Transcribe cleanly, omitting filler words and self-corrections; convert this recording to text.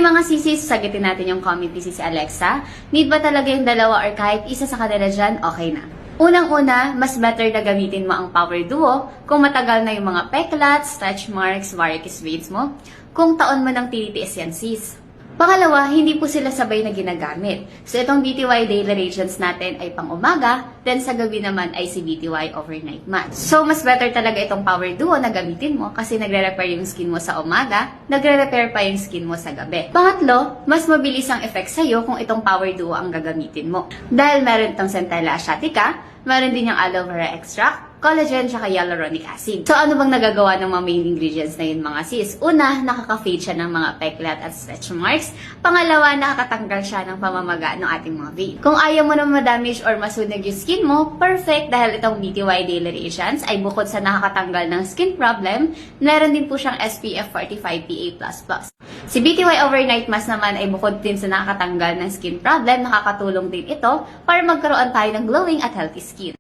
Okay mga sisis, sagutin natin yung comment ni si Alexa. Need ba talaga yung dalawa or kahit isa sa kanila dyan? Okay na. Unang-una, mas better na gamitin mo ang Power Duo kung matagal na yung mga peklats, stretch marks, varicose veins mo. Kung taon mo nang tinitiis yan sis. Pangalawa, hindi po sila sabay na ginagamit. So itong BTY Daily Radiance natin ay pang umaga, then sa gabi naman ay si BTY Overnight Matte. So mas better talaga itong Power Duo na gamitin mo kasi nagre-repair yung skin mo sa umaga, nagre-repair pa yung skin mo sa gabi. Pangatlo, mas mabilis ang effect sa'yo kung itong Power Duo ang gagamitin mo. Dahil meron itong Centella asiatica, meron din yung aloe vera extract, collagen, tsaka hyaluronic acid. So, ano bang nagagawa ng mga main ingredients na yun mga sis? Una, nakaka-fade siya ng mga peklat at stretch marks. Pangalawa, nakakatanggal siya ng pamamaga ng ating mga vein. Kung ayaw mo na ma-damage or masunog yung skin mo, perfect dahil itong BTY Daily Radiance ay bukod sa nakakatanggal ng skin problem, meron din po siyang SPF 45 PA++. Si BTY Overnight Mask naman ay bukod din sa nakakatanggal ng skin problem, nakakatulong din ito para magkaroon tayo ng glowing at healthy skin.